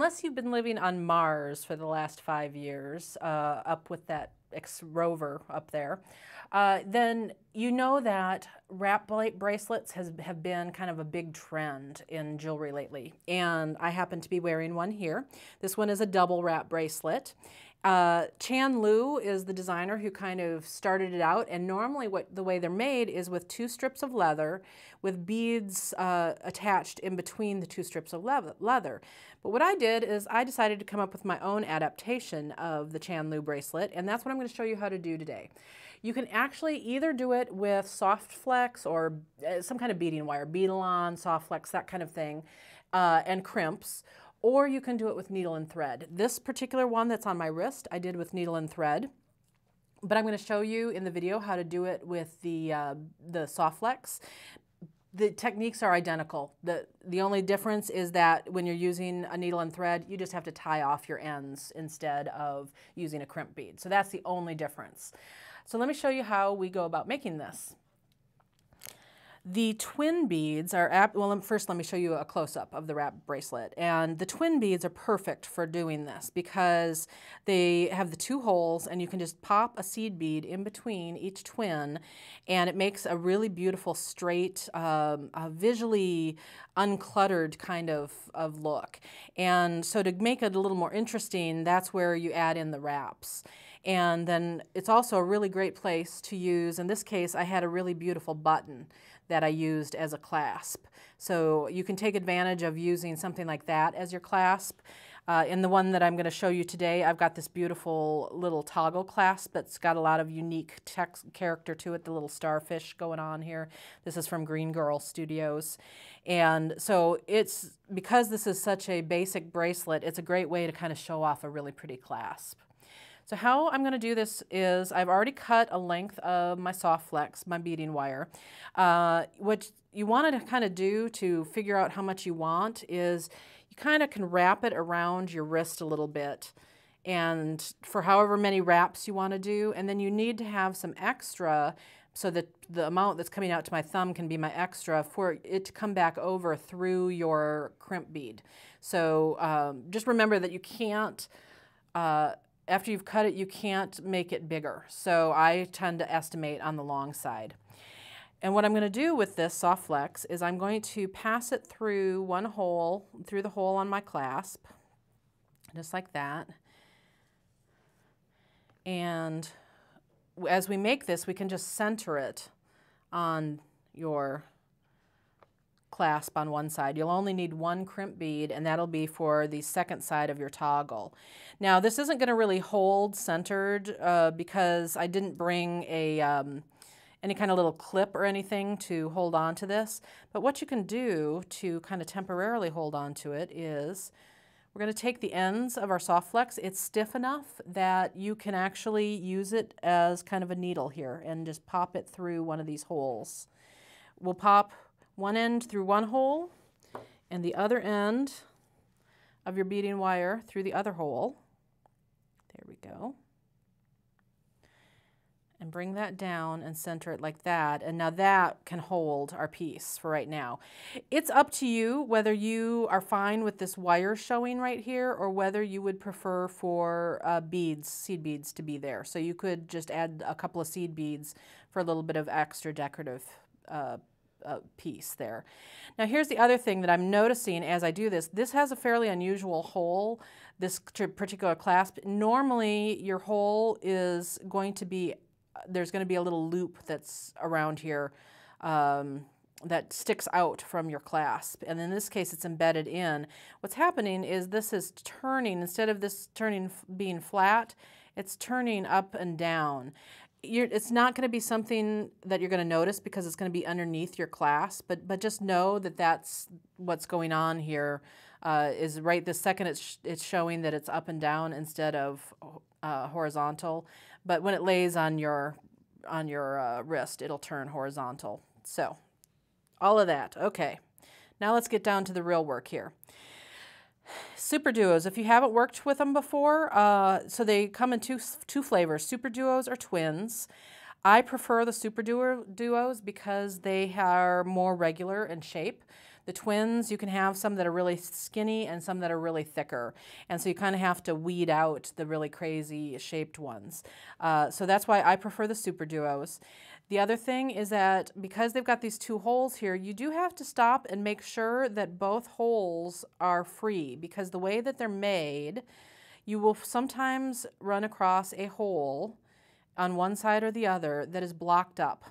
unless you've been living on Mars for the last 5 years, up with that rover up there, then you know that wrap bracelets have been kind of a big trend in jewelry lately. And I happen to be wearing one here. This one is a double wrap bracelet. Chan Lu is the designer who kind of started it out, and normally the way they're made is with 2 strips of leather with beads attached in between the 2 strips of leather. But what I did is I decided to come up with my own adaptation of the Chan Lu bracelet, and that's what I'm going to show you how to do today. You can actually either do it with soft flex or some kind of beading wire, bead-along, soft flex, that kind of thing, and crimps. Or you can do it with needle and thread. This particular one that's on my wrist, I did with needle and thread. But I'm going to show you in the video how to do it with the soft flex. The techniques are identical. The only difference is that when you're using a needle and thread, you just have to tie off your ends instead of using a crimp bead. So that's the only difference. So let me show you how we go about making this. The twin beads are, well, first let me show you a close-up of the wrap bracelet. And the twin beads are perfect for doing this because they have the 2 holes and you can just pop a seed bead in between each twin, and it makes a really beautiful, straight, visually uncluttered kind of look. And so to make it a little more interesting, that's where you add in the wraps. And then it's also a really great place to use, in this case, I had a really beautiful button that I used as a clasp. So you can take advantage of using something like that as your clasp. In the one that I'm going to show you today, I've got this beautiful little toggle clasp that's got a lot of unique character to it, the little starfish going on here. This is from Green Girl Studios. And so it's, because this is such a basic bracelet, it's a great way to kind of show off a really pretty clasp. So how I'm going to do this is I've already cut a length of my soft flex, my beading wire. What you want to kind of do to figure out how much you want is you kind of can wrap it around your wrist a little bit, and for however many wraps you want to do, and then you need to have some extra so that the amount that's coming out to my thumb can be my extra for it to come back over through your crimp bead. So just remember that you can't after you've cut it, you can't make it bigger. So I tend to estimate on the long side. And what I'm going to do with this soft flex is I'm going to pass it through one hole, through the hole on my clasp, just like that. And as we make this, we can just center it on your clasp on one side. You'll only need 1 crimp bead, and that'll be for the second side of your toggle. Now this isn't going to really hold centered because I didn't bring a any kind of little clip or anything to hold on to this, but what you can do to kind of temporarily hold on to it is we're going to take the ends of our soft flex. It's stiff enough that you can actually use it as kind of a needle here and just pop it through one of these holes. We'll pop one end through one hole and the other end of your beading wire through the other hole. There we go. And bring that down and center it like that. And now that can hold our piece for right now. It's up to you whether you are fine with this wire showing right here or whether you would prefer for beads, seed beads to be there. So you could just add a couple of seed beads for a little bit of extra decorative piece there. Now here's the other thing that I'm noticing as I do this. This has a fairly unusual hole, this particular clasp. Normally your hole is going to be, there's going to be a little loop that's around here that sticks out from your clasp, and in this case it's embedded in. What's happening is this is turning, instead of this being flat, it's turning up and down. It's not going to be something that you're going to notice because it's going to be underneath your clasp, but just know that that's what's going on here. Is right this second it's showing that it's up and down instead of horizontal, but when it lays on your wrist, it'll turn horizontal. So all of that. Okay, now let's get down to the real work here. SuperDuos, if you haven't worked with them before, so they come in two flavors, SuperDuos or twins. I prefer the SuperDuos because they are more regular in shape. The twins, you can have some that are really skinny and some that are really thicker. And so you kind of have to weed out the really crazy shaped ones. So that's why I prefer the SuperDuos. The other thing is that because they've got these two holes here, you do have to stop and make sure that both holes are free, because the way that they're made, you will sometimes run across a hole on one side or the other that is blocked up.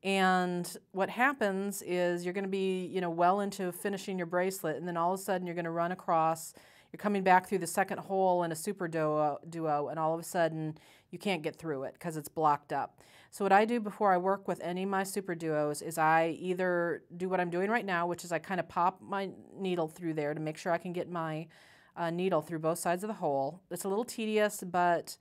And what happens is you're going to be, you know, well into finishing your bracelet, and then all of a sudden you're going to run across, you're coming back through the second hole in a SuperDuo, and all of a sudden you can't get through it because it's blocked up. So what I do before I work with any of my SuperDuos is I either do what I'm doing right now, which is I kind of pop my needle through there to make sure I can get my needle through both sides of the hole. It's a little tedious, but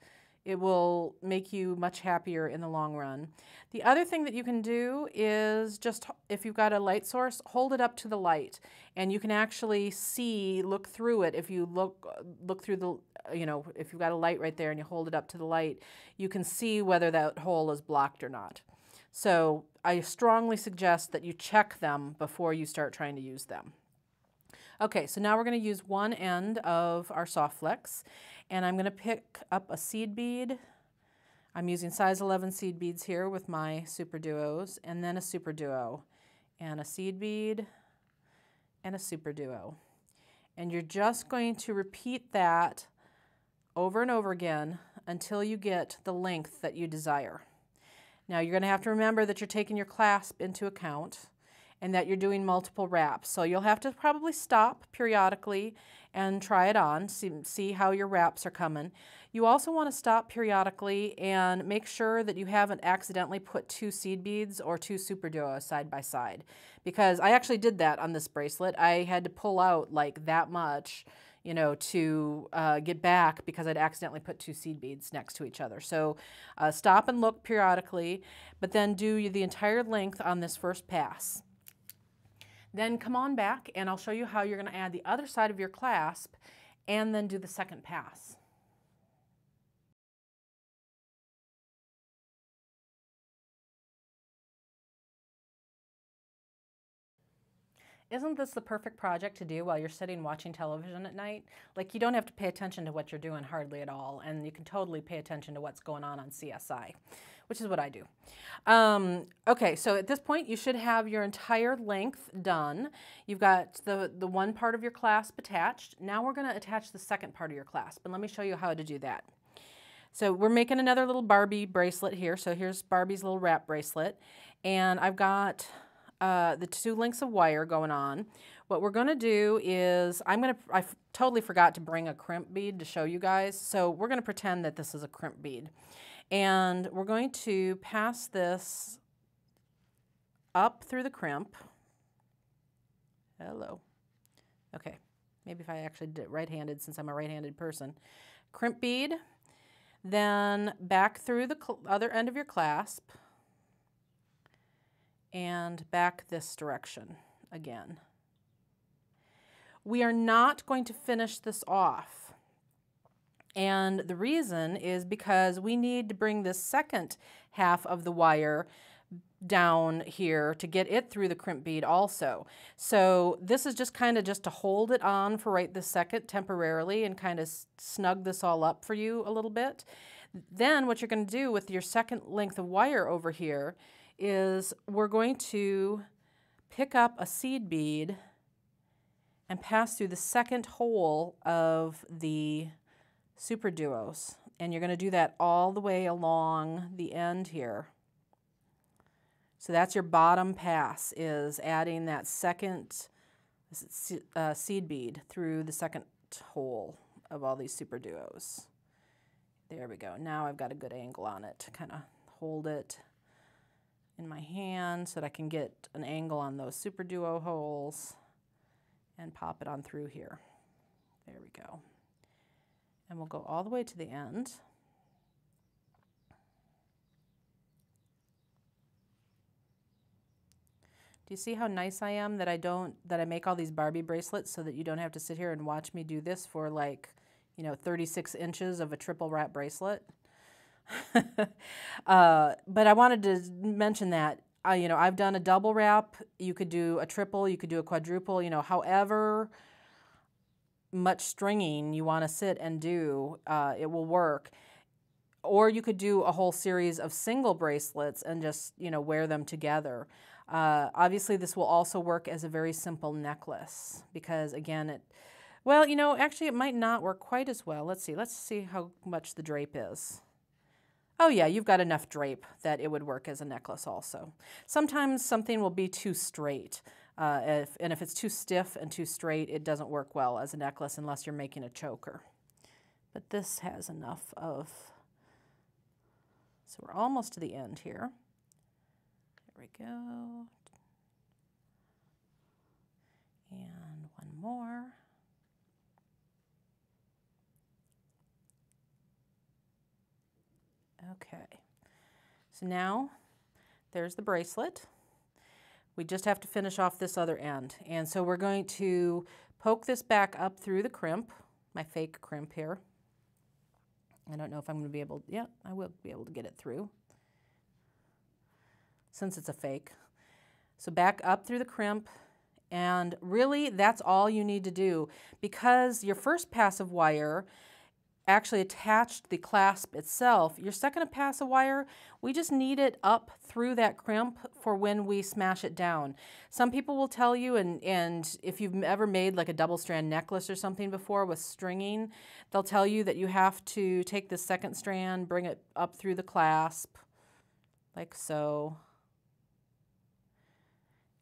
it will make you much happier in the long run. The other thing that you can do is just, if you've got a light source, hold it up to the light, and you can actually see, look through it. If you look through the, you know, if you've got a light right there and you hold it up to the light, you can see whether that hole is blocked or not. So I strongly suggest that you check them before you start trying to use them. Okay, so now we're going to use one end of our soft flex, and I'm going to pick up a seed bead. I'm using size 11 seed beads here with my SuperDuos, and then a SuperDuo, and a seed bead, and a SuperDuo. And you're just going to repeat that over and over again until you get the length that you desire. Now you're going to have to remember that you're taking your clasp into account, and that you're doing multiple wraps. So you'll have to probably stop periodically and try it on, see how your wraps are coming. You also want to stop periodically and make sure that you haven't accidentally put two seed beads or two SuperDuos side by side, because I actually did that on this bracelet. I had to pull out like that much, you know, to get back because I'd accidentally put two seed beads next to each other. So stop and look periodically, but then do the entire length on this first pass. Then come on back and I'll show you how you're going to add the other side of your clasp and then do the second pass. Isn't this the perfect project to do while you're sitting watching television at night? Like, you don't have to pay attention to what you're doing hardly at all, and you can totally pay attention to what's going on CSI, which is what I do. Okay, so at this point you should have your entire length done. You've got the one part of your clasp attached. Now we're going to attach the second part of your clasp, and let me show you how to do that. So we're making another little Barbie bracelet here. So here's Barbie's little wrap bracelet, and I've got the two lengths of wire going on. What we're going to do is I totally forgot to bring a crimp bead to show you guys, so we're going to pretend that this is a crimp bead. And we're going to pass this up through the crimp. Hello. Okay, maybe if I actually did it right-handed, since I'm a right-handed person. Crimp bead, then back through the other end of your clasp, and back this direction again. We are not going to finish this off. And the reason is because we need to bring this second half of the wire down here to get it through the crimp bead also. So this is just kind of just to hold it on for right this second temporarily and kind of snug this all up for you a little bit. Then what you're going to do with your second length of wire over here is we're going to pick up a seed bead and pass through the second hole of the SuperDuos, and you're going to do that all the way along the end here. So that's your bottom pass, is adding that second seed bead through the second hole of all these SuperDuos. There we go. Now I've got a good angle on it to kind of hold it in my hand so that I can get an angle on those SuperDuo holes and pop it on through here. There we go. And we'll go all the way to the end. Do you see how nice I am that I make all these Barbie bracelets so that you don't have to sit here and watch me do this for, like, you know, 36 inches of a triple wrap bracelet? But I wanted to mention that you know, I've done a double wrap. You could do a triple, you could do a quadruple, you know, however much stringing you want to sit and do, it will work. Or you could do a whole series of single bracelets and just, you know, wear them together. Obviously, this will also work as a very simple necklace because, again, well, you know, actually it might not work quite as well. Let's see how much the drape is. Oh yeah, you've got enough drape that it would work as a necklace also. Sometimes something will be too straight. If it's too stiff and too straight, it doesn't work well as a necklace unless you're making a choker. But this has enough of... So we're almost to the end here. There we go. And one more. Okay. So now there's the bracelet. We just have to finish off this other end. And so we're going to poke this back up through the crimp, my fake crimp here. I don't know if I'm going to be able, yeah, I will be able to get it through since it's a fake. So back up through the crimp, and really that's all you need to do because your first pass of wire actually attached the clasp itself. Your second pass of wire, we just need it up through that crimp for when we smash it down. Some people will tell you, and if you've ever made like a double strand necklace or something before with stringing, they'll tell you that you have to take the second strand, bring it up through the clasp, like so,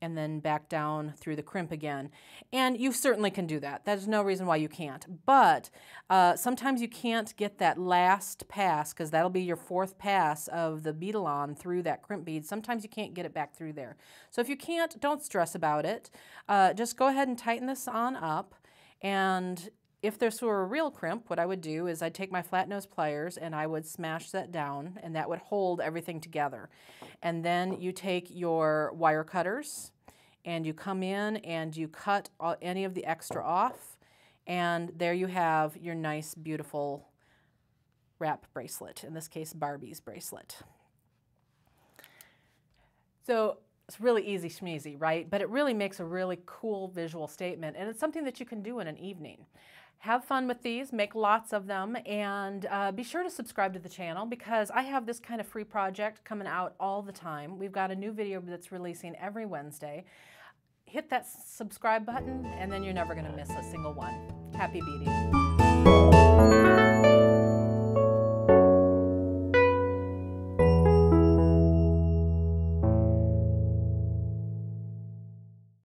and then back down through the crimp again. And you certainly can do that. There's no reason why you can't. But sometimes you can't get that last pass, because that'll be your fourth pass of the bead-along through that crimp bead. Sometimes you can't get it back through there. So if you can't, don't stress about it. Just go ahead and tighten this on up. And if this were a real crimp, what I would do is I'd take my flat nose pliers and I would smash that down, and that would hold everything together. And then you take your wire cutters and you come in and you cut any of the extra off, and there you have your nice, beautiful wrap bracelet, in this case Barbie's bracelet. So it's really easy schmeezy, right? But it really makes a really cool visual statement, and it's something that you can do in an evening. Have fun with these, make lots of them, and be sure to subscribe to the channel because I have this kind of free project coming out all the time. We've got a new video that's releasing every Wednesday. Hit that subscribe button and then you're never going to miss a single one. Happy beading.